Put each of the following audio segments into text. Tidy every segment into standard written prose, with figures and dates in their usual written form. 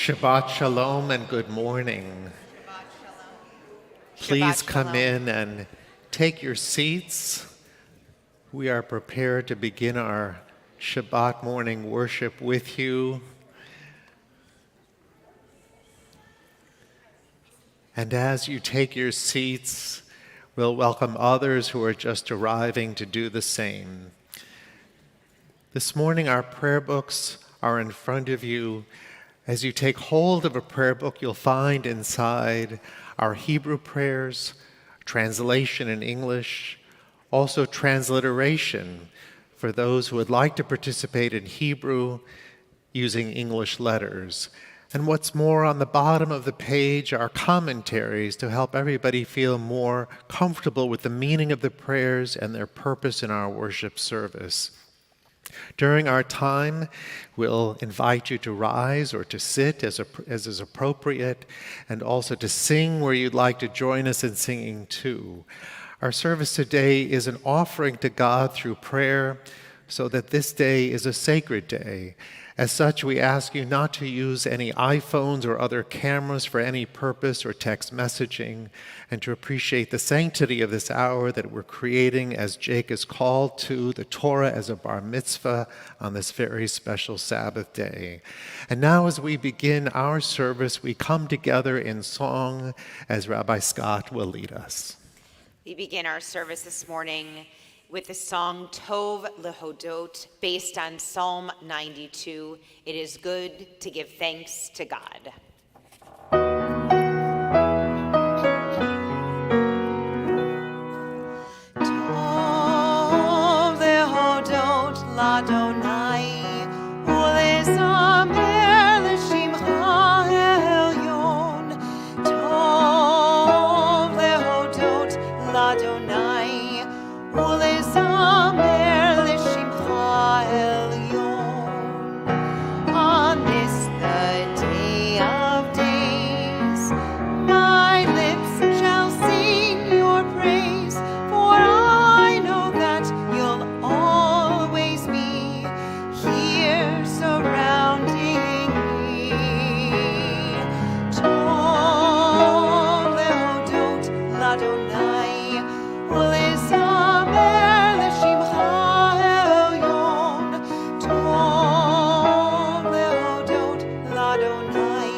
Shabbat Shalom and good morning. Please come in and take your seats. We are prepared to begin our Shabbat morning worship with you. And as you take your seats, we'll welcome others who are just arriving to do the same. This morning, our prayer books are in front of you. As you take hold of a prayer book, you'll find inside our Hebrew prayers, translation in English, also transliteration for those who would like to participate in Hebrew using English letters. And what's more, on the bottom of the page are commentaries to help everybody feel more comfortable with the meaning of the prayers and their purpose in our worship service. During our time, we'll invite you to rise or to sit as is appropriate, and also to sing where you'd like to join us in singing too. Our service today is an offering to God through prayer, so that this day is a sacred day. As such, we ask you not to use any iPhones or other cameras for any purpose or text messaging, and to appreciate the sanctity of this hour that we're creating as Jake is called to the Torah as a bar mitzvah on this very special Sabbath day. And now as we begin our service, we come together in song as Rabbi Scott will lead us. We begin our service this morning with the song Tov Lehodot, based on Psalm 92. It is good to give thanks to God. Tov Lehodot Ladonai, Ulezamer L'Shimcha Elyon. Tov Lehodot Ladonai, Ulezamer L'Shimcha Elyon. On this the day of days, my lips shall sing your praise, for I know that you'll always be here surrounding me. Tov Lehodot Ladonai, Ulezamer L'Shimcha Elyon. Tov Lehodot Ladonai,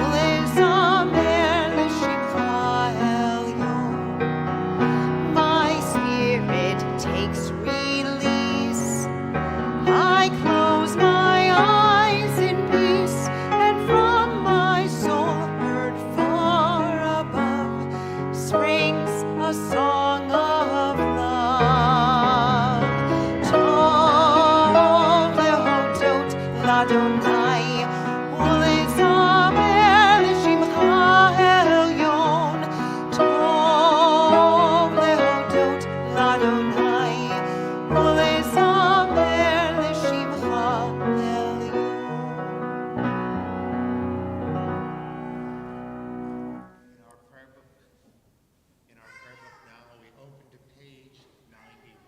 Ulezamer L'Shimcha Elyon. My spirit takes release. I close my eyes in peace, and from my soul heard far above springs a song of love. Tov Lehodot Ladonai, Ulezamer L'Shimcha Elyon. Tov Lehodot Ladonai, Ulezamer L'Shimcha Elyon. In our prayer book now, we open to page 91.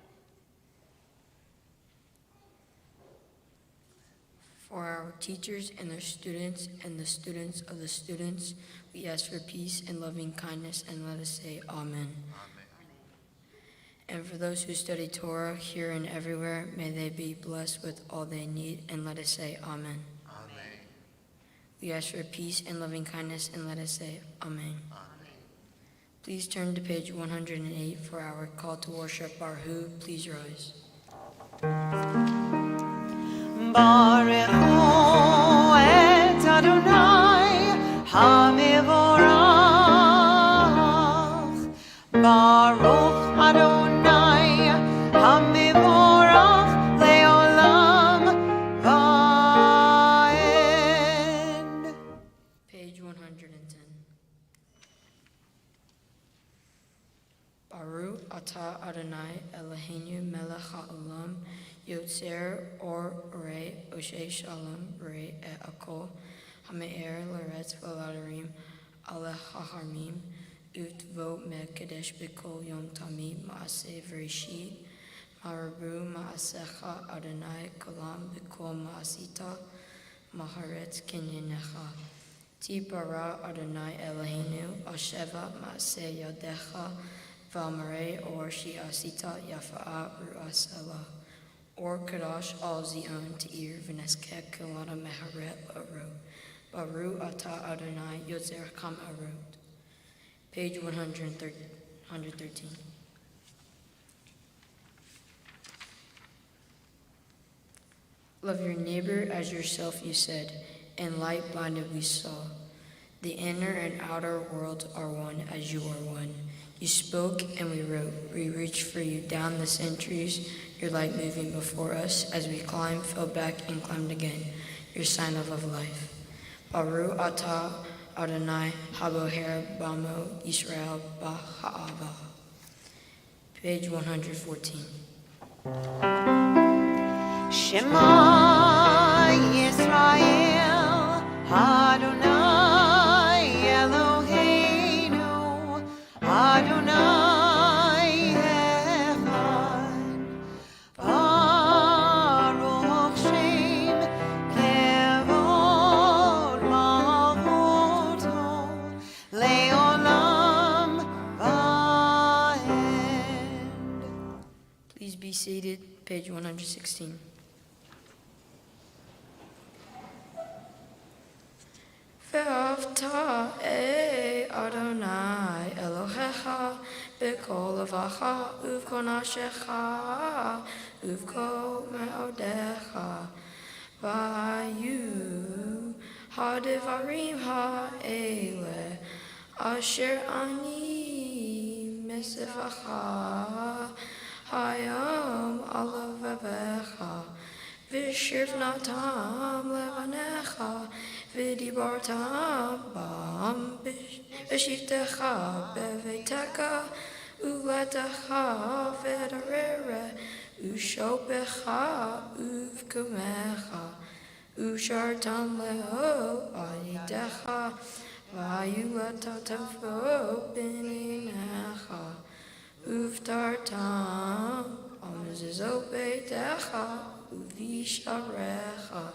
For our teachers and their students and the students of the students, we ask for peace and loving kindness, and let us say Amen. And for those who study Torah here and everywhere, may they be blessed with all they need, and let us say Amen. Amen. We ask for peace and loving kindness, and let us say Amen. Please turn to page 108 for our call to worship. Baruch, please rise. Baruch et Adonai HaMevorach. Baruch Adonai HaMevorach Leolam Vaed. Page 110. Baruch atah Adonai Eloheinu melech ha'olam Yotzer or Rei Oshe Shalom Rei et Akol Hame'er L'Eretz V'Ladarim Alech HaHarmim Utvo Mekadesh B'Kol Yom Tamid Ma'aseh V'Rishit Marabu Ma'asecha Adonai Kolam B'Kol Ma'asita maharetz kinyanecha. Ti bara Adonai Eloheinu asheva ma'aseh yadecha v'amarei or shi'asita yafa'a ru'asela. Or Kadash al zion te'ir v'neskeh kilana meharet baru. Baru ata Adonai yotzer kam arut. Page 113. Love your neighbor as yourself, you said, and light blinded we saw. The inner and outer worlds are one as you are one. You spoke and we wrote. We reached for you down the centuries, your light moving before us as we climbed, fell back, and climbed again, your sign of life. Baru atah Adonai haboher bamo Israel ba'ha'ava. Page 114. Shema Yisrael, Adonai Eloheinu, Adonai Echad. Baruch Shem Kevod Malchuto Leolam Va'ed. Please be seated. Page 116. Ve'avta Adonai Elohecha b'kol levacha uv'kol nafshecha uv'kol me'odecha v'hayu ha'devarim ha'ele asher ani mesefacha hayam alavevecha v'shivnatam levanecha v'dibartam bam v'shivtecha bevetecha uletecha v'darere ushopecha uv'kumecha ushartam leo ayitecha v'ayuletatavo b'ninecha uv'tartam amzizopetecha uvisharecha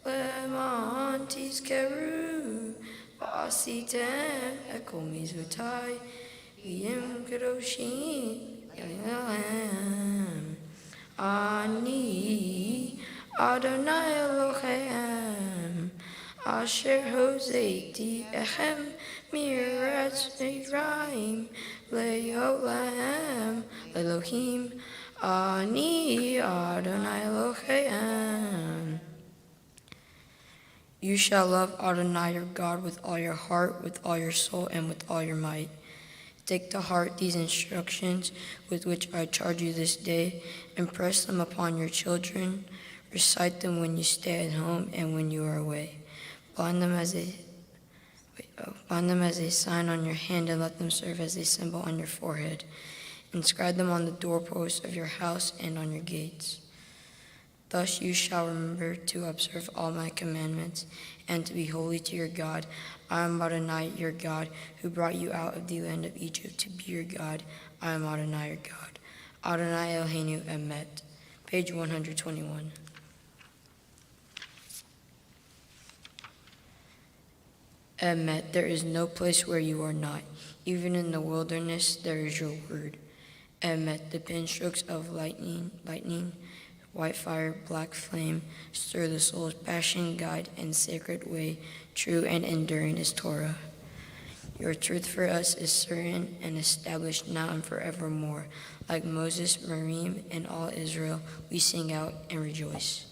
leman tizkeru v'asitem ekol mizutai v'yim kadoshim yalem ani Adonai Elohim asher hozeiti echem miretz midraim le'olam Elohim ani Adonai Elohim. You shall love Adonai your God with all your heart, with all your soul, and with all your might. Take to heart these instructions with which I charge you this day. Impress them upon your children. Recite them when you stay at home and when you are away. Bind them as a sign on your hand and let them serve as a symbol on your forehead. Inscribe them on the doorposts of your house and on your gates. Thus you shall remember to observe all my commandments and to be holy to your God. I am Adonai your God, who brought you out of the land of Egypt to be your God. I am Adonai your God. Adonai Eloheinu Emet. Page 121. Emet, there is no place where you are not. Even in the wilderness, there is your word. Emet, the pinstrokes of lightning, white fire, black flame, stir the soul's passion, guide, and sacred way. True and enduring is Torah. Your truth for us is certain and established now and forevermore. Like Moses, Miriam, and all Israel, we sing out and rejoice.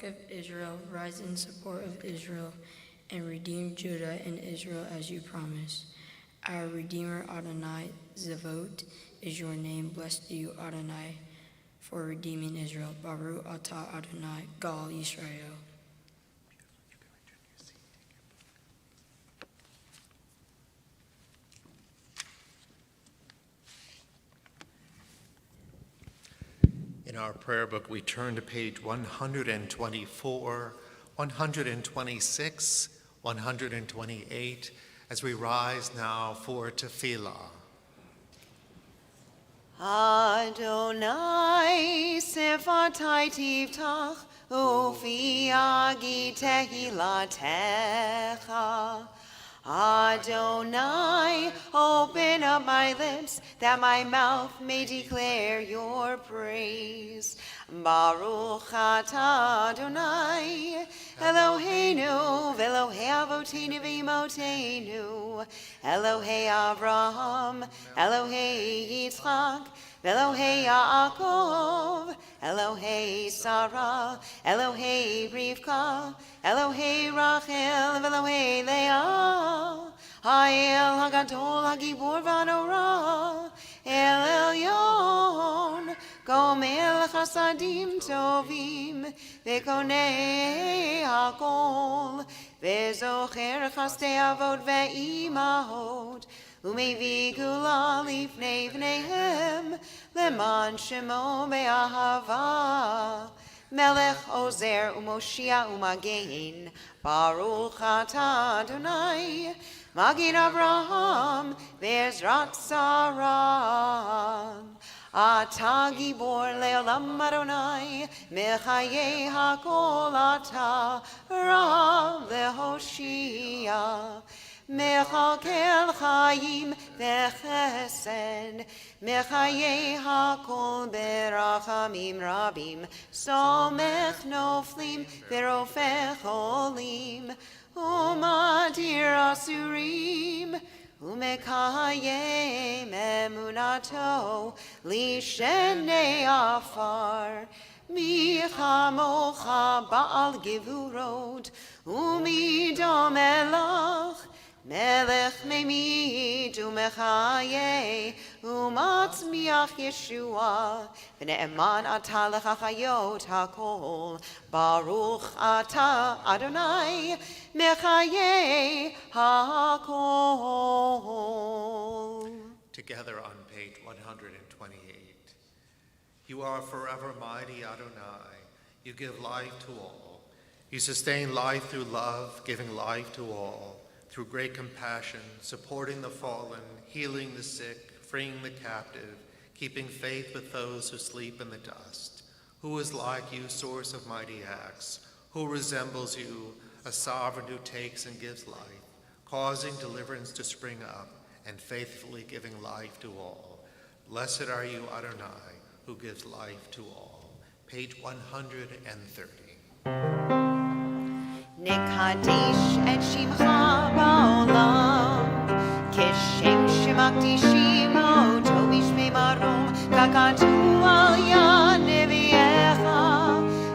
Rock of Israel, rise in support of Israel, and redeem Judah and Israel as you promised. Our Redeemer Adonai, Zavot, is your name. Blessed be you, Adonai, for redeeming Israel. Baruch atah Adonai, Gal Yisrael. In our prayer book, we turn to page 124, 126, 128, as we rise now for tefillah. Adonai sefatai tivtach ufi agi tehilatecha. Adonai, open up my lips, that my mouth may declare your praise. Baruch atah Adonai, Eloheinu, Elohei Avotinu v'Imotenu, Elohei Avraham, Elohei Yitzchak, Elohei Yaakov, Elohei Sarah, Elohei Rivka, Elohei Rachel, Elohei Leah, Ha'el HaGadol HaGibor VaNorah, El Elyon, Gomel Chasadim Tovim, Vekonei HaKol, Vezocher Chastei Avot Ve'imahot, Umevi Gula Lifnei Vneihem, Leman Shemo Be'ahava, Melech Ozer Umoshia Umagein, Baruch atah Adonai, Magid Abraham, Ve'ezrat Sarah. Atah Gibor Le'olam Adonai, Mechayei HaKol atah Rav Lehoshia. Mechakel Chaim Vechesed, Mechayei HaKol Berachamim Rabim, Somech Noflim Verofech Olim, Umadir Asurim, Umekayem Emunato, Lishenei Afar, Michamocha Baal Gevurot, Umidom Elach, Melech Memid Umechaye, Umatzmiach Yeshua, V'ne'eman atah lechachayot hakol, Baruch atah Adonai, Mechaye hakol. Together on page 128. You are forever mighty, Adonai. You give life to all. You sustain life through love, giving life to all. Through great compassion, supporting the fallen, healing the sick, freeing the captive, keeping faith with those who sleep in the dust. Who is like you, source of mighty acts? Who resembles you, a sovereign who takes and gives life, causing deliverance to spring up, and faithfully giving life to all? Blessed are you, Adonai, who gives life to all. Page 130. Nekadesh et Shimcha ba'olam, Keshem shemakdishim oto b'shmei marom, Kakatu al yad neviecha,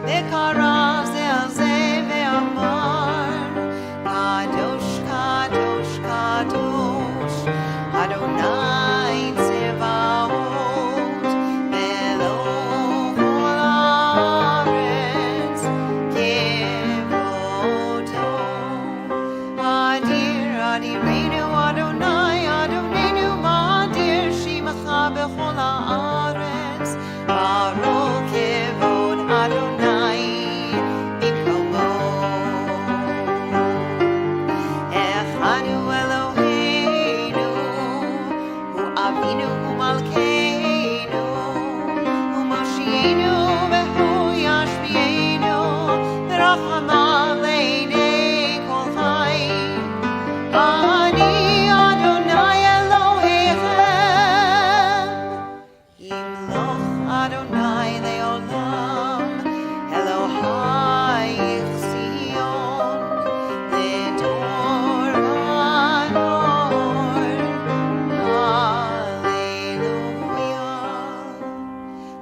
V'karaz el zeh ve'amar, Kadosh, Kadosh, Kadosh, Adonai Tzevaot, Melech kol haaretz, Adirenu Adonai, Adonenu Ma'adir Shimacha b'chol haaretz, Baruch kevod Adonai b'komo. Echadu Eloheinu, Hu Avinu Malkeinu, Hu Moshienu v'Hu Yashmienu, v'Rachamav le'nei kol chai. Ani Adonai Elohechem, Yimloch Adonai le'olam, Elohai Zion, Ledor vador, Hallelujah.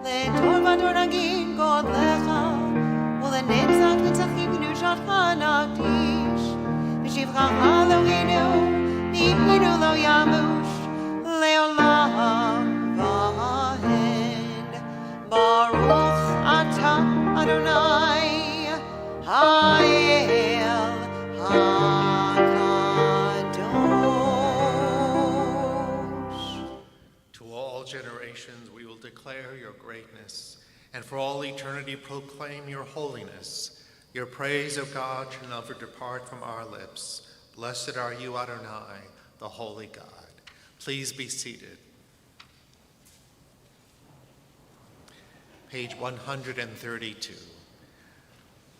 Ledor vador nagid God lecha, ulenetzach שמך נקדיש, ושבחך אלוהינו, ויפינו לא ימוש, לעולם ועד. ברוך אתה אדוני, האל הקדוש. To all generations we will declare your greatness, and for all eternity proclaim your holiness. Your praise, O God, shall never depart from our lips. Blessed are you, Adonai, the holy God. Please be seated. Page 132.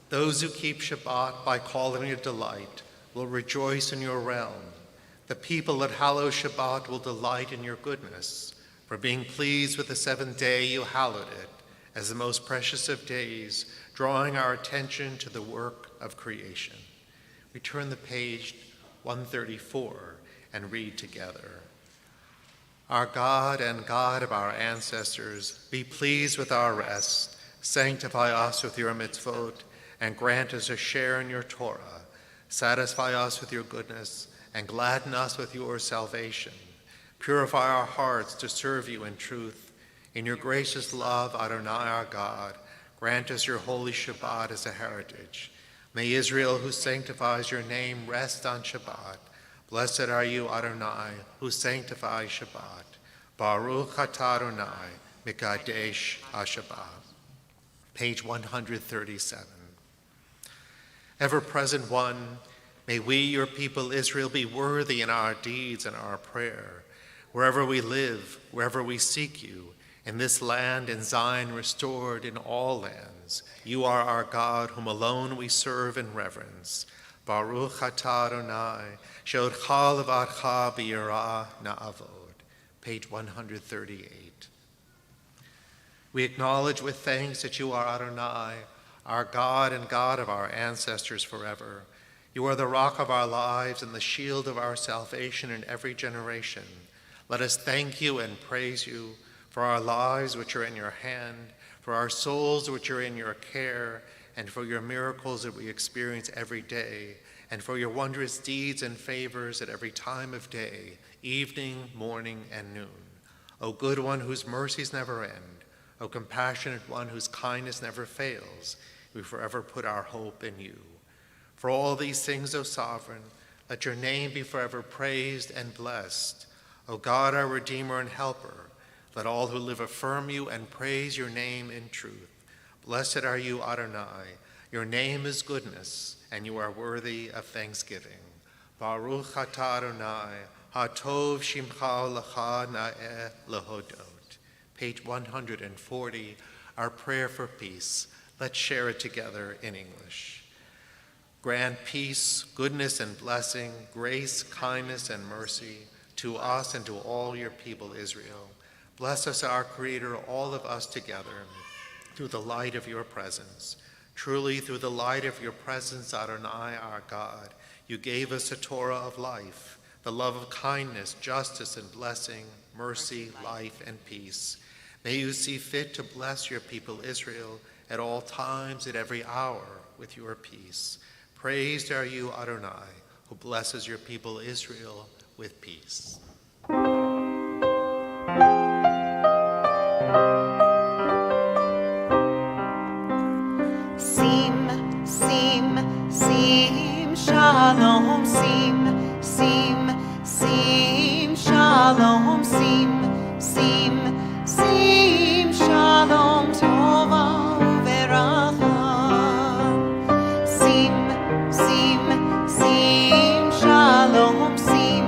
Those who keep Shabbat by calling it delight will rejoice in your realm. The people that hallow Shabbat will delight in your goodness. For being pleased with the seventh day, you hallowed it as the most precious of days, drawing our attention to the work of creation. We turn the page 134 and read together. Our God and God of our ancestors, be pleased with our rest. Sanctify us with your mitzvot, and grant us a share in your Torah. Satisfy us with your goodness, and gladden us with your salvation. Purify our hearts to serve you in truth. In your gracious love, Adonai our God, grant us your holy Shabbat as a heritage. May Israel, who sanctifies your name, rest on Shabbat. Blessed are you, Adonai, who sanctifies Shabbat. Baruch atah Adonai, mikadesh ha-Shabbat. Page 137. Ever-present one, may we, your people Israel, be worthy in our deeds and our prayer. Wherever we live, wherever we seek you, in this land, in Zion restored, in all lands, you are our God, whom alone we serve in reverence. Baruch atah Adonai, she'odcha levadcha b'yirah na'avod. Page 138. We acknowledge with thanks that you are Adonai, our God and God of our ancestors forever. You are the rock of our lives and the shield of our salvation in every generation. Let us thank you and praise you for our lives which are in your hand, for our souls which are in your care, and for your miracles that we experience every day, and for your wondrous deeds and favors at every time of day, evening, morning, and noon. O good one whose mercies never end, O compassionate one whose kindness never fails, we forever put our hope in you. For all these things, O sovereign, let your name be forever praised and blessed. O God, our Redeemer and Helper, let all who live affirm you and praise your name in truth. Blessed are you, Adonai. Your name is goodness, and you are worthy of thanksgiving. Baruch atah Adonai, hatov shimcha lecha na'eh lehodot. Page 140, our prayer for peace. Let's share it together in English. Grant peace, goodness and blessing, grace, kindness and mercy to us and to all your people Israel. Bless us, our Creator, all of us together, through the light of your presence. Truly, through the light of your presence, Adonai, our God, you gave us a Torah of life, the love of kindness, justice, and blessing, mercy, life, and peace. May you see fit to bless your people Israel at all times, at every hour, with your peace. Praised are you, Adonai, who blesses your people Israel with peace. Sim, shalom, sim, shalom, sim, shalom, tova uveracha. Sim, shalom, sim,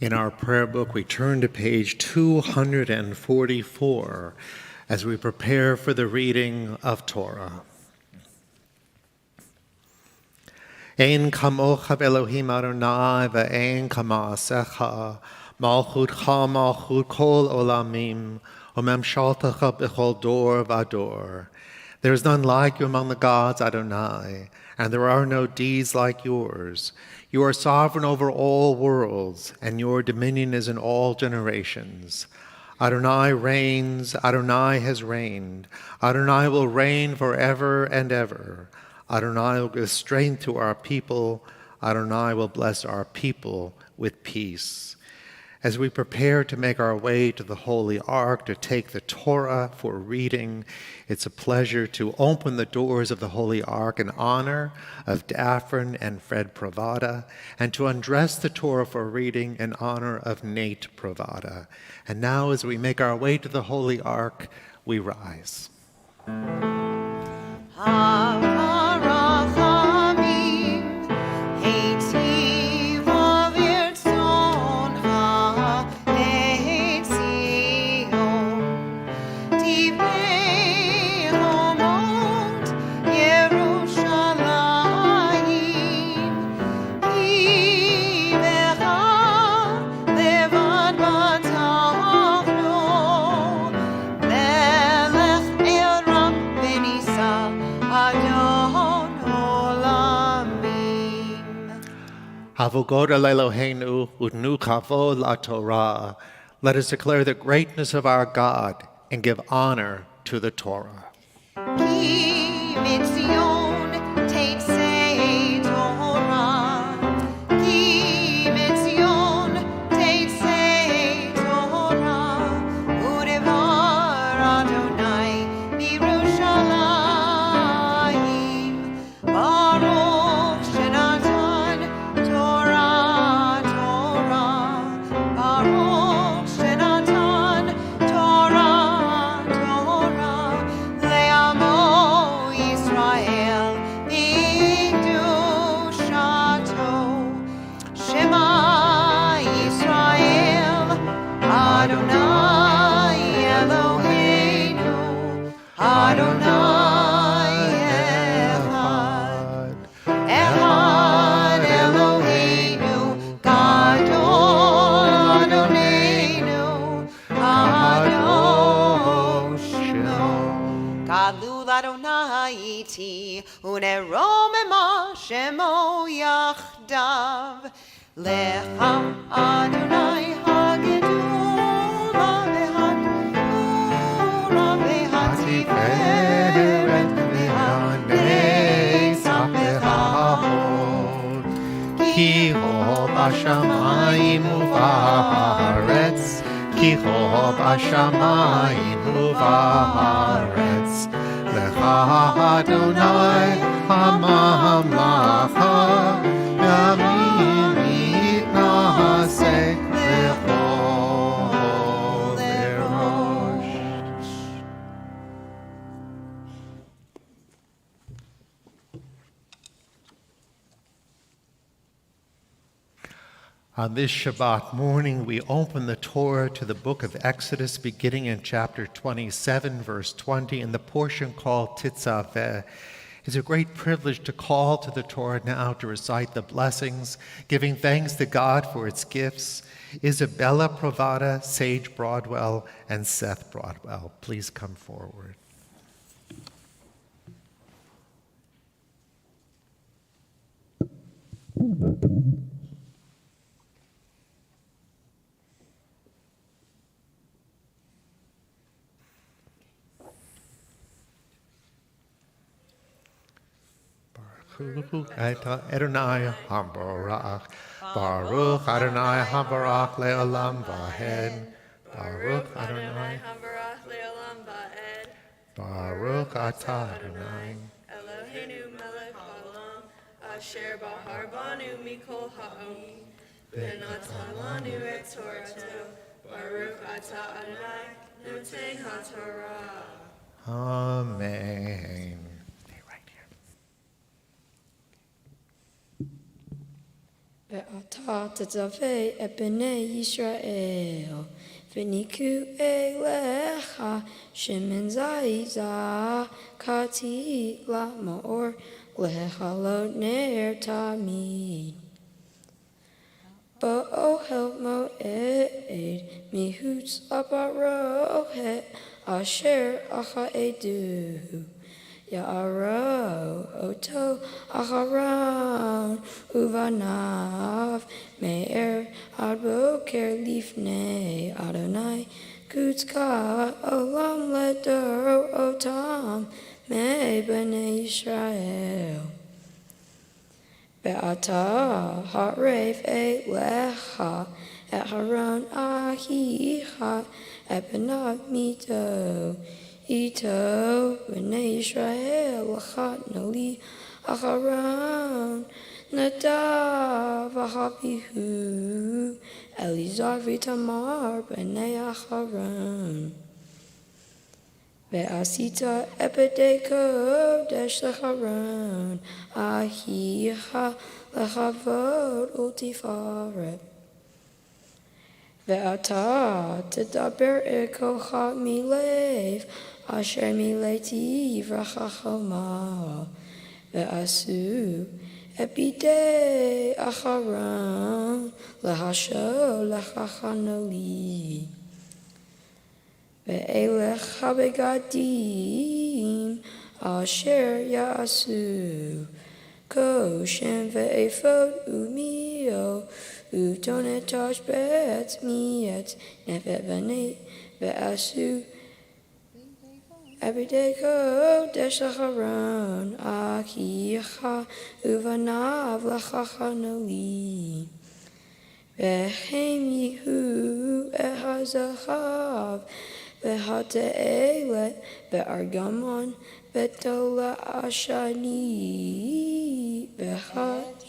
In our prayer book, we turn to page 244 as we prepare for the reading of Torah. Ein kamocha Elohim Adonai ve'ein kama'asecha malchutcha malchut kol olamim umemshaltecha b'chol dor v'ador. There is none like you among the gods, Adonai, and there are no deeds like yours. You are sovereign over all worlds, and your dominion is in all generations. Adonai reigns, Adonai has reigned. Adonai will reign forever and ever. Adonai will give strength to our people. Adonai will bless our people with peace. As we prepare to make our way to the Holy Ark to take the Torah for reading, it's a pleasure to open the doors of the Holy Ark in honor of Daphne and Fred Provada, and to undress the Torah for reading in honor of Nate Provada. And now, as we make our way to the Holy Ark, we rise. Avogoda Eloheinu udnu kavod la Torah. Let us declare the greatness of our God and give honor to the Torah. Ki mitzion teitzei Torah. Ki mitzion teitzei Torah. Udevar Adonai Birushalayim. Baruch Shenatan Torah, Torah. Baruch Shenatan Torah, Torah. Le'amo Yisrael b'kedushato. Shema Yisrael Adonai Eloheinu Adonai Echad. Echad Eloheinu Gadol Adonenu Kadoshno. Galul Adonai iti uneromema shemo yachdav. Lecha Adonai hagedula v'hadura v'hatiferet v'hanesach v'hahod. Ki ho b'shamayim u'va'aretz, ki ho b'shamayim u'va'aretz. Lecha Adonai hamamlacha, yamim na'aseh v'chol erosh. On this Shabbat morning, we open the Torah to the book of Exodus, beginning in chapter 27, verse 20, in the portion called Titzaveh. It's a great privilege to call to the Torah now to recite the blessings, giving thanks to God for its gifts. Isabella Provada, Sage Broadwell, and Seth Broadwell, please come forward. Adonai Hambarach, Baruch Adonai Hambarach Leolam Vahed, Baruch Adonai Hambarach le'olam va'ed. Baruch Atah Adonai. Eloheinu melech haolam, asher bahar banu mikol ha'omi, v'natan lanu et torato. Baruch atah Adonai, noten ha'torah. Amen. Stay right here. ta tetzaveh et bnei Yisrael. V'niku elecha shemen zayit zakati la'maor lehechalot ner tamid. Bo'ohel moed mihutz aparohet asher achaedu. Ya'aro oto acharon uvanav me'er ad boker lifnei Adonai kutzka olam ledor otam me b'nei Yisrael. Be'ata ha'rev elecha et haron ahicha et benav mito. Ito b'nei Yisrael lachat nali acharon nadav achavihu Elizar v'tamar b'nei acharon. Ve'asita epedei kodesh lecharon ahicha lechavod ultifaret. Ve'ata tedaber ekocha milev asher mileti vrachachoma. Ve'asu epidei acharon lehasho lechachanoli. Ve'elecha begadim asher ya'asu koshen ve'efod umio utonet tashbet miet nefet v'nei ve'asu everyday kodesh lecharon akicha uvanav lechachanoli. Ve'hem yihu ehazachav ve'hate'elet ve'argamon ve'tola ashani ve'hajayesh.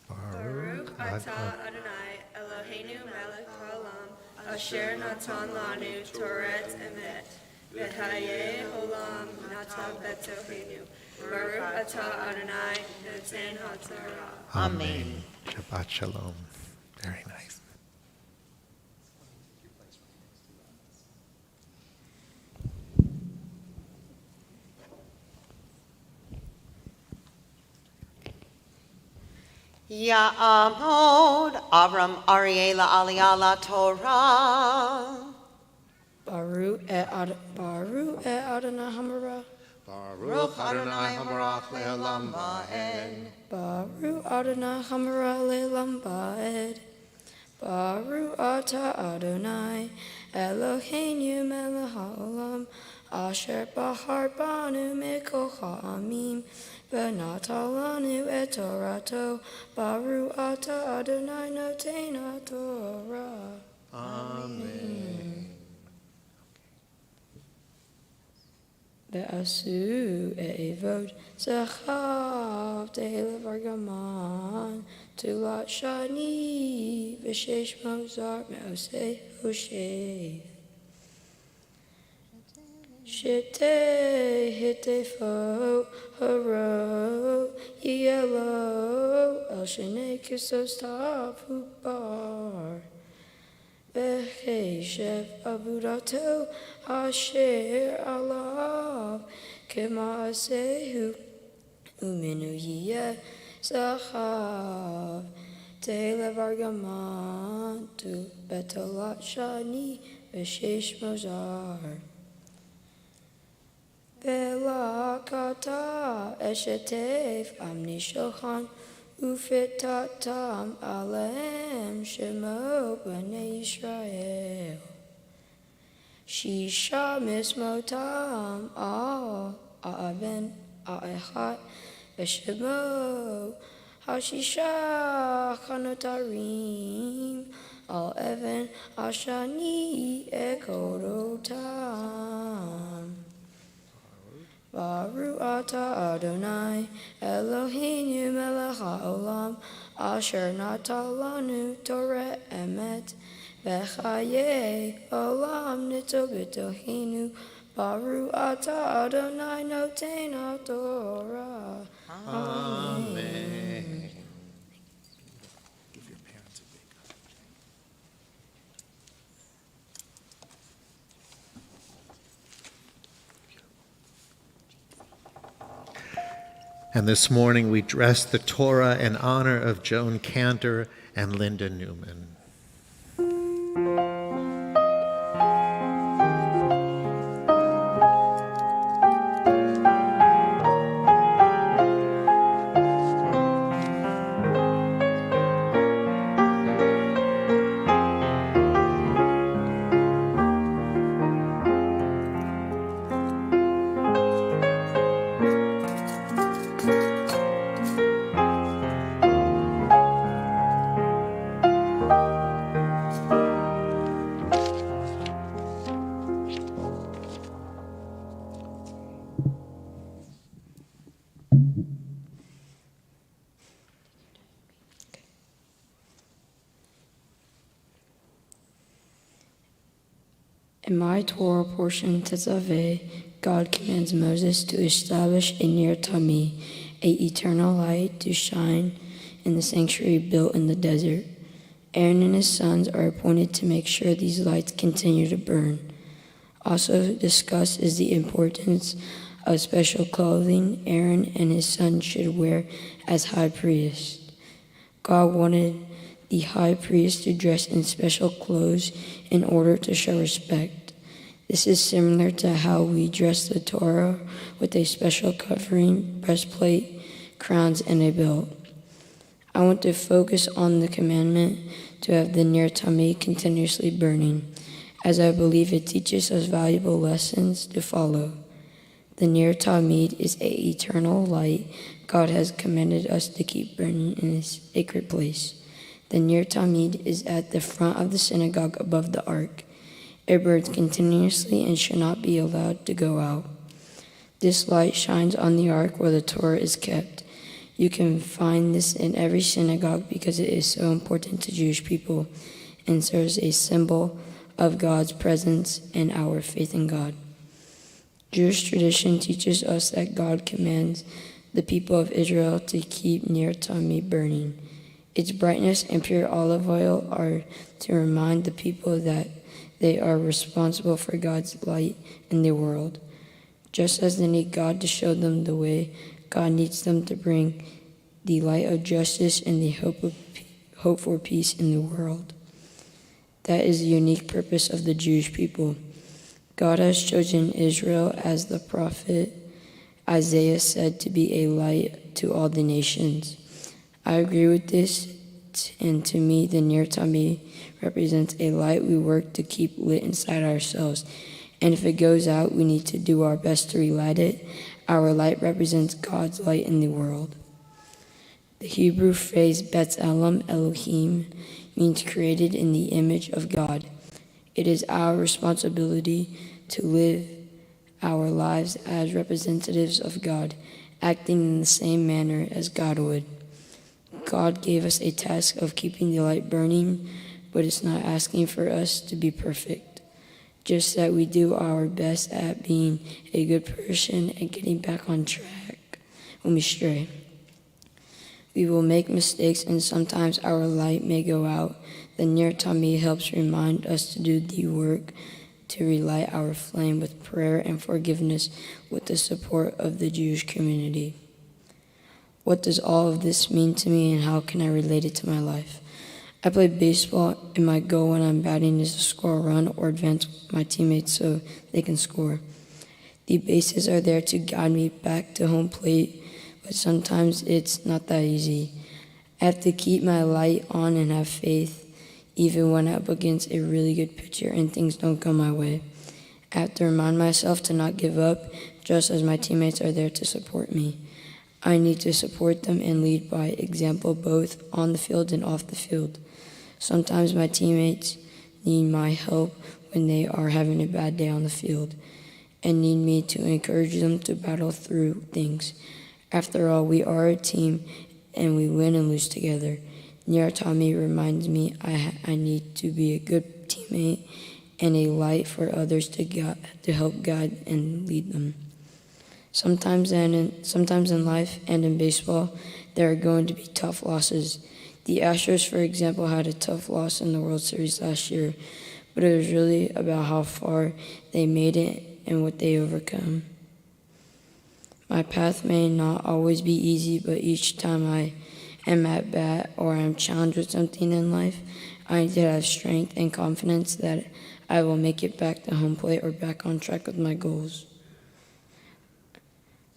Baruch atah Adonai Eloheinu melech haolam asher natan lanu Torah emet v'hayei olam nata betohenu. Baruch atah Adonai noten haTorah. Amen. Shabbat shalom. Very nice. Ya'amod Avram Ariela Aliyala Torah. Baruch et Adonai Hamara. Baruch Adonai Hamarach le'olam va'ed. Baruch Adonai Hamara le'olam va'ed. Baruch atah Adonai Eloheinu melech haolam asher bahar banu mikol ha'amim v'natan lanu et Torato. Baruch atah Adonai noten haTorah. Amen. Ve'asu e'evod zechav te'elev argaman tulat shani v'shesh mozar me'osei hoshev. Shetei hitefo haro yelo el shenei kisos tavu bar. V'cheshev avudato asher alav kema'asehu uminu yiyeh zachav te'elev argaman tu betolat shani v'shesh mozar. Ve'lakata eshetev amni shochan ufitatam alehem shemo b'nei Yisrael. Shisha mismotam al ha'aven ha'echat v'shemo hashisha chanotarim al even ashani ekorotam. Baruch atah Adonai Eloheinu melech haolam asher natan lanu Torah emet v'chayei olam nito b'tohenu Baruch atah Adonai noten Torah. Amen. Give your parents a big hug. And this morning we dress the Torah in honor of Joan Cantor and Linda Newman. In my Torah portion, Tetzaveh, God commands Moses to establish a Ner Tamid, a eternal light to shine in the sanctuary built in the desert. Aaron and his sons are appointed to make sure these lights continue to burn. Also discussed is the importance of special clothing Aaron and his sons should wear as high priests. God wanted the high priest to dress in special clothes in order to show respect. This is similar to how we dress the Torah with a special covering, breastplate, crowns, and a belt. I want to focus on the commandment to have the Ner Tamid continuously burning, as I believe it teaches us valuable lessons to follow. The Ner Tamid is an eternal light God has commanded us to keep burning in His sacred place. The Ner Tamid is at the front of the synagogue above the ark. It burns continuously and should not be allowed to go out. This light shines on the ark where the Torah is kept. You can find this in every synagogue because it is so important to Jewish people and serves a symbol of God's presence and our faith in God. Jewish tradition teaches us that God commands the people of Israel to keep Ner Tamid burning. Its brightness and pure olive oil are to remind the people that they are responsible for God's light in the world. Just as they need God to show them the way, God needs them to bring the light of justice and the hope for peace in the world. That is the unique purpose of the Jewish people. God has chosen Israel, as the prophet Isaiah said, to be a light to all the nations. I agree with this, and to me, the Ner Tamid represents a light we work to keep lit inside ourselves. And if it goes out, we need to do our best to relight it. Our light represents God's light in the world. The Hebrew phrase B'Tselem Elohim means created in the image of God. It is our responsibility to live our lives as representatives of God, acting in the same manner as God would. God gave us a task of keeping the light burning, but it's not asking for us to be perfect. Just that we do our best at being a good person and getting back on track when we stray. We will make mistakes and sometimes our light may go out. The Ner Tamid helps remind us to do the work to relight our flame with prayer and forgiveness with the support of the Jewish community. What does all of this mean to me and how can I relate it to my life? I play baseball and my goal when I'm batting is to score a run or advance my teammates so they can score. The bases are there to guide me back to home plate, but sometimes it's not that easy. I have to keep my light on and have faith even when I'm up against a really good pitcher and things don't go my way. I have to remind myself to not give up just as my teammates are there to support me. I need to support them and lead by example both on the field and off the field. Sometimes my teammates need my help when they are having a bad day on the field and need me to encourage them to battle through things. After all, we are a team and we win and lose together. Ner Tamid reminds me I need to be a good teammate and a light for others to help guide and lead them. Sometimes in life and in baseball, there are going to be tough losses. The Astros, for example, had a tough loss in the World Series last year, but it was really about how far they made it and what they overcome. My path may not always be easy, but each time I am at bat or I'm challenged with something in life, I need to have strength and confidence that I will make it back to home plate or back on track with my goals.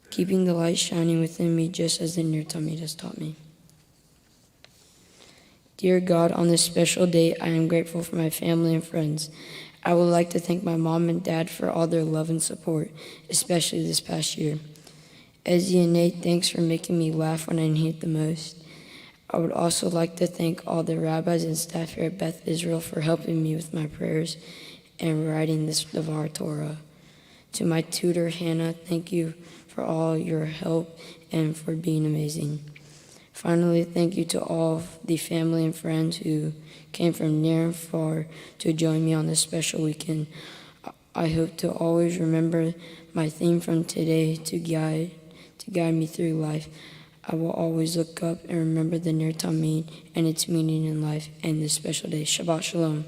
Keeping the light shining within me just as the near tummy has taught me. Dear God, on this special day, I am grateful for my family and friends. I would like to thank my mom and dad for all their love and support, especially this past year. Ezzy and Nate, thanks for making me laugh when I need it the most. I would also like to thank all the rabbis and staff here at Beth Israel for helping me with my prayers and writing this of our Torah. To my tutor, Hannah, thank you for all your help and for being amazing. Finally, thank you to all of the family and friends who came from near and far to join me on this special weekend. I hope to always remember my theme from today to guide me through life. I will always look up and remember the Ner Tamid and its meaning in life and this special day. Shabbat Shalom.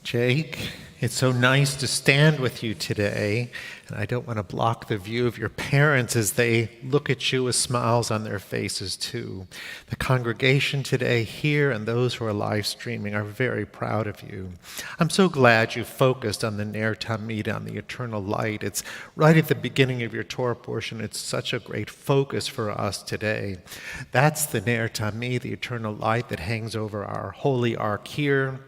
Jake, it's so nice to stand with you today, and I don't want to block the view of your parents as they look at you with smiles on their faces too. The congregation today here and those who are live streaming are very proud of you. I'm so glad you focused on the Ner Tamid, on the eternal light. It's right at the beginning of your Torah portion. It's such a great focus for us today. That's the Ner Tamid, the eternal light that hangs over our holy ark here.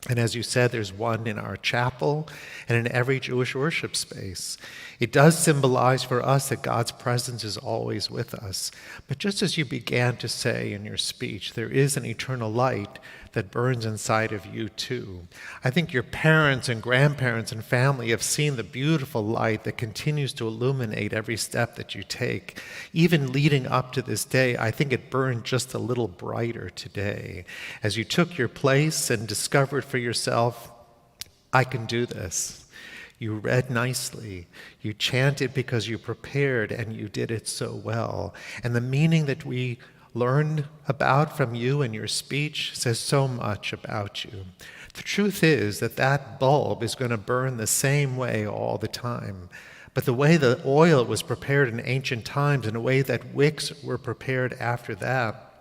And as you said, there's one in our chapel and in every Jewish worship space. It does symbolize for us that God's presence is always with us. But just as you began to say in your speech, there is an eternal light that burns inside of you too. I think your parents and grandparents and family have seen the beautiful light that continues to illuminate every step that you take. Even leading up to this day, I think it burned just a little brighter today. As you took your place and discovered for yourself, I can do this. You read nicely, you chanted because you prepared, and you did it so well. And the meaning that we learned about from you and your speech says so much about you. The truth is that that bulb is going to burn the same way all the time. But the way the oil was prepared in ancient times and the way that wicks were prepared after that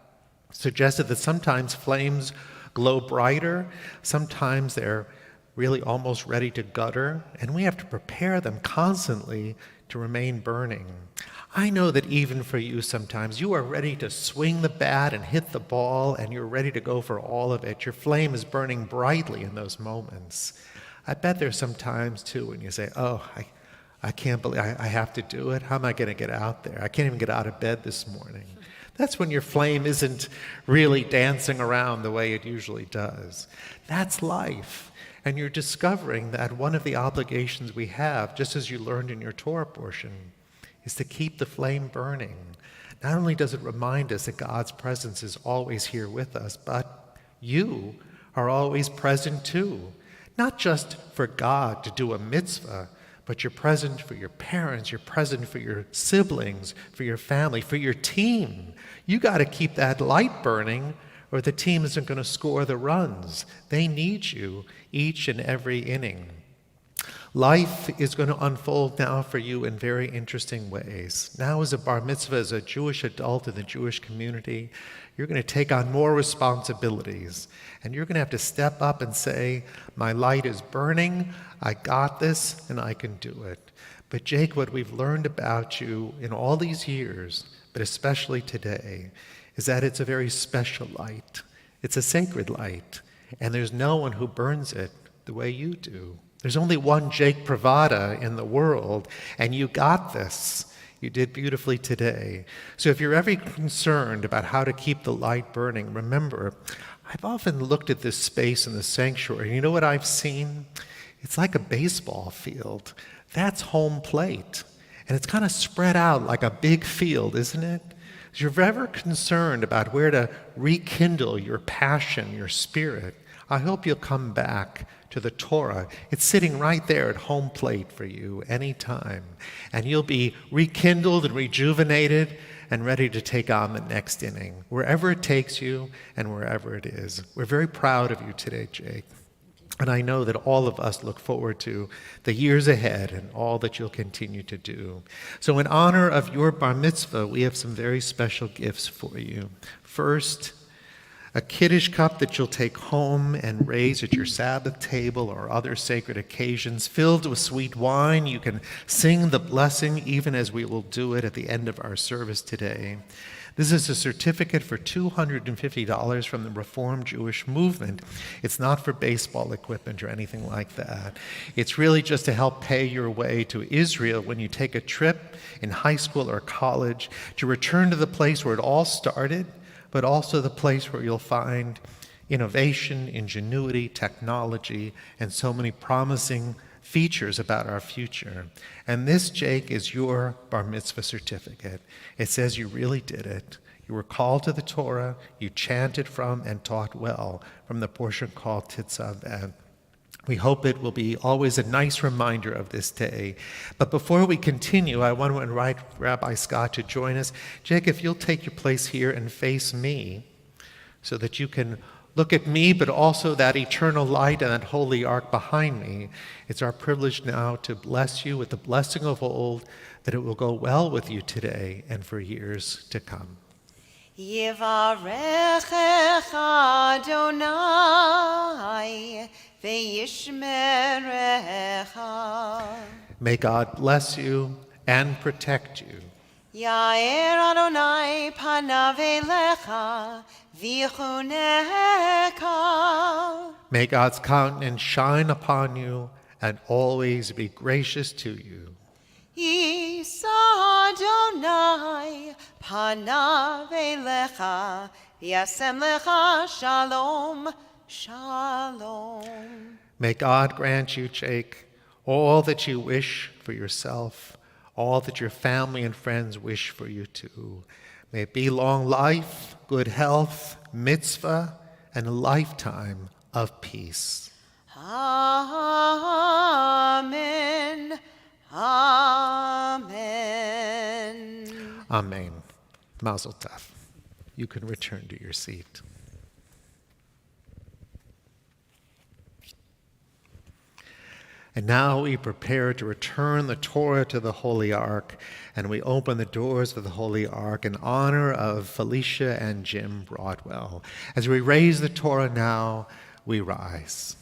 suggested that sometimes flames glow brighter, sometimes they're really almost ready to gutter, and we have to prepare them constantly to remain burning. I know that even for you sometimes, you are ready to swing the bat and hit the ball, and you're ready to go for all of it. Your flame is burning brightly in those moments. I bet there's some times, too, when you say, I can't believe I have to do it. How am I going to get out there? I can't even get out of bed this morning. That's when your flame isn't really dancing around the way it usually does. That's life. And you're discovering that one of the obligations we have, just as you learned in your Torah portion, is to keep the flame burning. Not only does it remind us that God's presence is always here with us, but you are always present too. Not just for God to do a mitzvah, but you're present for your parents, you're present for your siblings, for your family, for your team. You got to keep that light burning, or the team isn't going to score the runs. They need you each and every inning. Life is going to unfold now for you in very interesting ways. Now as a bar mitzvah, as a Jewish adult in the Jewish community, you're going to take on more responsibilities. And you're going to have to step up and say, my light is burning, I got this, and I can do it. But Jake, what we've learned about you in all these years, but especially today, is that it's a very special light. It's a sacred light, and there's no one who burns it the way you do. There's only one Jake Provada in the world, and you got this. You did beautifully today. So if you're ever concerned about how to keep the light burning, remember, I've often looked at this space in the sanctuary. You know what I've seen? It's like a baseball field. That's home plate. And it's kind of spread out like a big field, isn't it? If you're ever concerned about where to rekindle your passion, your spirit, I hope you'll come back to the Torah. It's sitting right there at home plate for you anytime. And you'll be rekindled and rejuvenated and ready to take on the next inning, wherever it takes you and wherever it is. We're very proud of you today, Jake. And I know that all of us look forward to the years ahead and all that you'll continue to do. So in honor of your bar mitzvah, we have some very special gifts for you. First, a Kiddush cup that you'll take home and raise at your Sabbath table or other sacred occasions, filled with sweet wine. You can sing the blessing even as we will do it at the end of our service today. This is a certificate for $250 from the Reformed Jewish Movement. It's not for baseball equipment or anything like that. It's really just to help pay your way to Israel when you take a trip in high school or college to return to the place where it all started, but also the place where you'll find innovation, ingenuity, technology, and so many promising features about our future. And this, Jake, is your bar mitzvah certificate. It says you really did it. You were called to the Torah, you chanted from and taught well from the portion called Titzavet. We hope it will be always a nice reminder of this day. But before we continue, I want to invite Rabbi Scott to join us. Jake, if you'll take your place here and face me so that you can look at me, but also that eternal light and that holy ark behind me. It's our privilege now to bless you with the blessing of old, that it will go well with you today and for years to come. Yivarechecha Adonai ve'yishmerecha. May God bless you and protect you. Yair Adonai panav elecha v'chuneka. May God's countenance shine upon you and always be gracious to you. Yisa Adonai panav elecha v'yasem lecha shalom, shalom. May God grant you, Jake, all that you wish for yourself, all that your family and friends wish for you too. May it be long life, good health, mitzvah, and a lifetime of peace. Amen. Amen. Amen. Mazel tov. You can return to your seat. And now we prepare to return the Torah to the Holy Ark, and we open the doors of the Holy Ark in honor of Felicia and Jim Broadwell. As we raise the Torah now, we rise.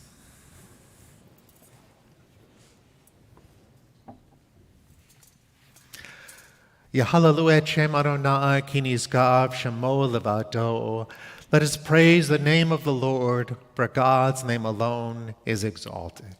Yahalelu et Shem Adonai ki nizgav shemo levado. Let us praise the name of the Lord, for God's name alone is exalted.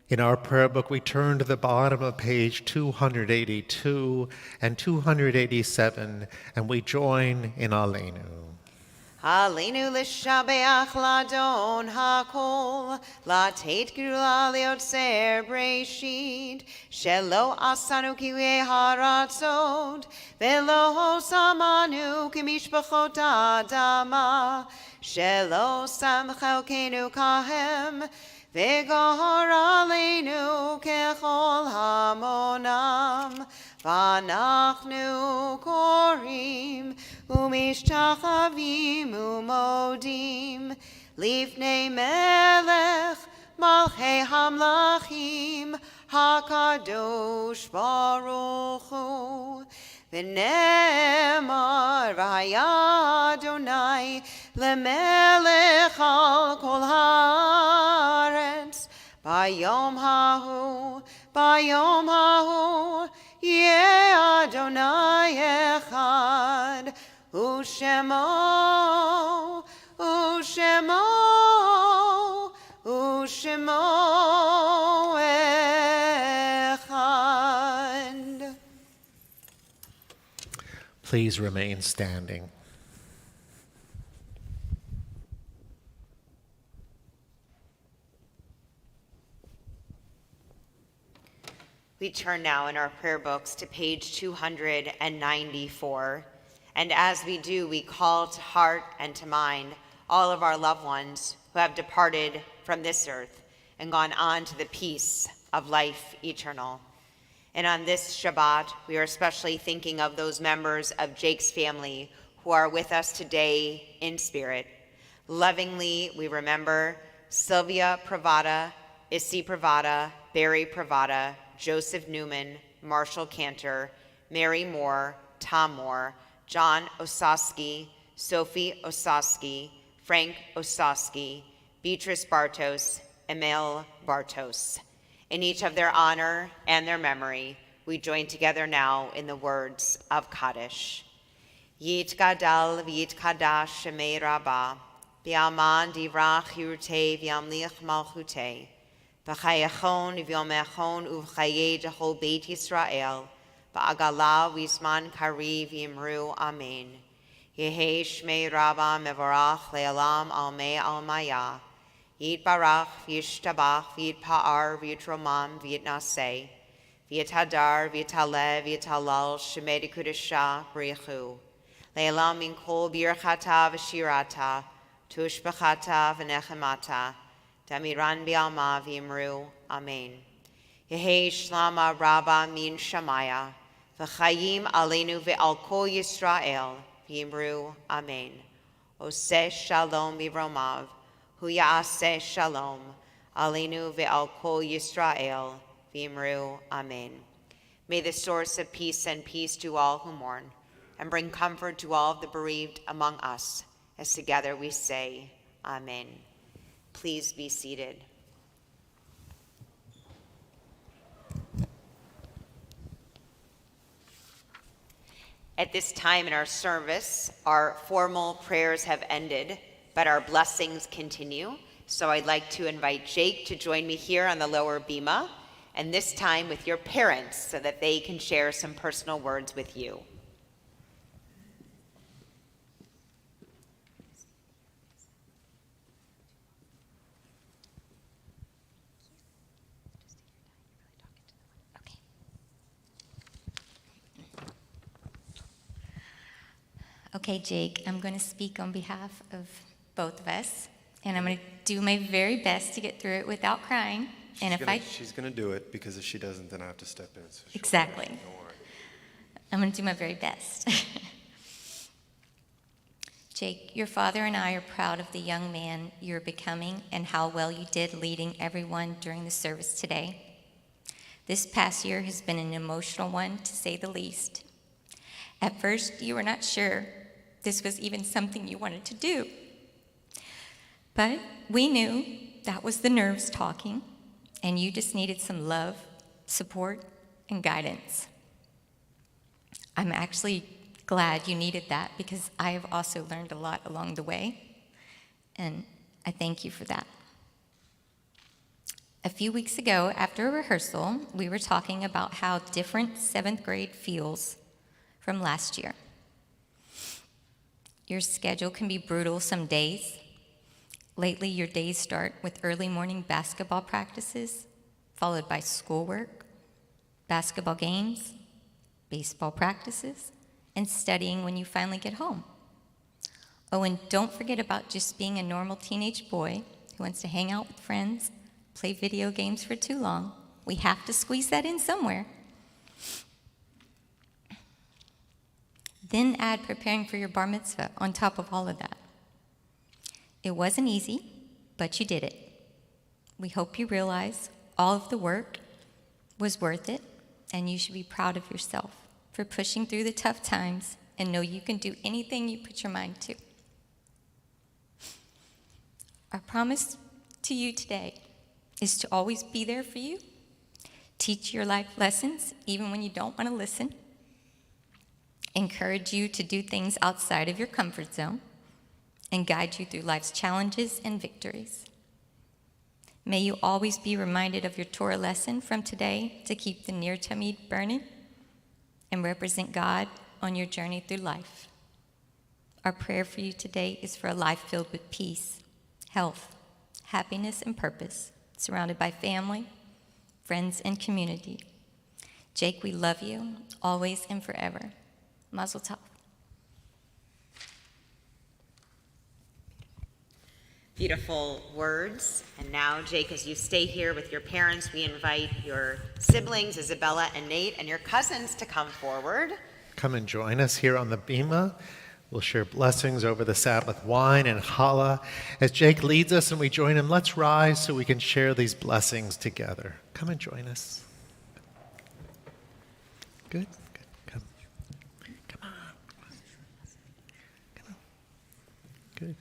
In our prayer book, we turn to the bottom of page 282 and 287, and we join in Aleinu. Aleinu l'shabeach ladon hakol, lateit gerula liotzer breshid, shelo asanu kiwe haratzod, velo samanu kimishpachot adama, shelo samchelkenu kahem, V'gor aleinu kechol hamonam, v'anachnu korim, u'mishtachavim u'modim, Lifnei melech malchei hamlachim hakadosh baruch hu. V'nemar v'haya Adonai lemelech al kol haaretz. Bayom hahu, yeh Adonai echad, u'shemo echad. Please remain standing. We turn now in our prayer books to page 294. And as we do, we call to heart and to mind all of our loved ones who have departed from this earth and gone on to the peace of life eternal. And on this Shabbat, we are especially thinking of those members of Jake's family who are with us today in spirit. Lovingly, we remember Sylvia Provada, Issy Provada, Barry Provada, Joseph Newman, Marshall Cantor, Mary Moore, Tom Moore, John Osowski, Sophie Osowski, Frank Osowski, Beatrice Bartos, Emil Bartos. In each of their honor and their memory, we join together now in the words of Kaddish. Yit gadal v'yit kadash shemei rabbah, v'alman divrach yurtei v'yamlich malchutei, v'chayachon v'yomechon uv'chayei dechol beit Yisrael, v'agala v'izman kari v'yimru amen. Yehei shmei rabbah mevorach le'alam almei almaya, Yit barach v'yishtabach v'yit pa'ar v'yitromam v'yitnaseh, v'yit hadar v'yit haleh v'yit halal shemei dekudesha b'richu, le'alam min kol birchata v'shirata, tushbechata v'nechemata, damiran bi'alma v'yimru, amen. Yehei shlama rabba min shamaya, v'chayim aleinu ve'al kol Yisrael, v'yimru, amen. Oseh shalom b'romav, Hu ya'aseh shalom, aleinu ve'al kol Yisrael, v'yimru, amen. May the source of peace send peace to all who mourn, and bring comfort to all of the bereaved among us, as together we say, amen. Please be seated. At this time in our service, our formal prayers have ended, but our blessings continue. So I'd like to invite Jake to join me here on the lower bima, and this time with your parents so that they can share some personal words with you. Okay, Jake, I'm going to speak on behalf of both of us, and I'm going to do my very best to get through it without crying. She's gonna do it, because if she doesn't, then I have to step in. So Exactly. Don't worry. I'm going to do my very best. Jake, your father and I are proud of the young man you're becoming and how well you did leading everyone during the service today. This past year has been an emotional one, to say the least. At first, you were not sure this was even something you wanted to do. But we knew that was the nerves talking, and you just needed some love, support, and guidance. I'm actually glad you needed that, because I have also learned a lot along the way, and I thank you for that. A few weeks ago, after a rehearsal, we were talking about how different 7th grade feels from last year. Your schedule can be brutal some days. Lately, your days start with early morning basketball practices, followed by schoolwork, basketball games, baseball practices, and studying when you finally get home. Oh, and don't forget about just being a normal teenage boy who wants to hang out with friends, play video games for too long. We have to squeeze that in somewhere. Then add preparing for your bar mitzvah on top of all of that. It wasn't easy, but you did it. We hope you realize all of the work was worth it, and you should be proud of yourself for pushing through the tough times and know you can do anything you put your mind to. Our promise to you today is to always be there for you, teach your life lessons even when you don't want to listen, encourage you to do things outside of your comfort zone, and guide you through life's challenges and victories. May you always be reminded of your Torah lesson from today to keep the Ner Tamid burning and represent God on your journey through life. Our prayer for you today is for a life filled with peace, health, happiness, and purpose, surrounded by family, friends, and community. Jake, we love you, always and forever. Mazel tov. Beautiful words. And now, Jake, as you stay here with your parents, we invite your siblings, Isabella and Nate, and your cousins to come forward. Come and join us here on the bima. We'll share blessings over the Sabbath wine and challah. As Jake leads us and we join him, let's rise so we can share these blessings together. Come and join us. Good. Come. Come on. Come on. Good.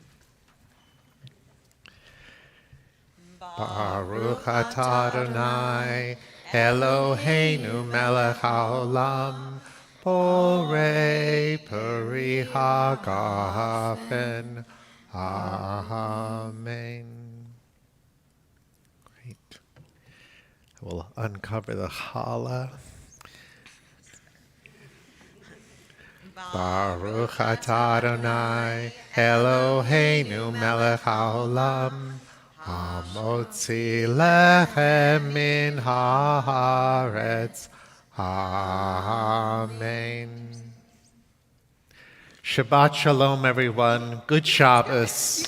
Baruch atah Adonai, Eloheinu melech haolam, Borei peri hagafen. Amen. Great. We'll uncover the challah. Baruch atah Adonai, Eloheinu melech haolam, Hamotzi lechem min haaretz. Amen. Shabbat shalom, everyone. Good Shabbos.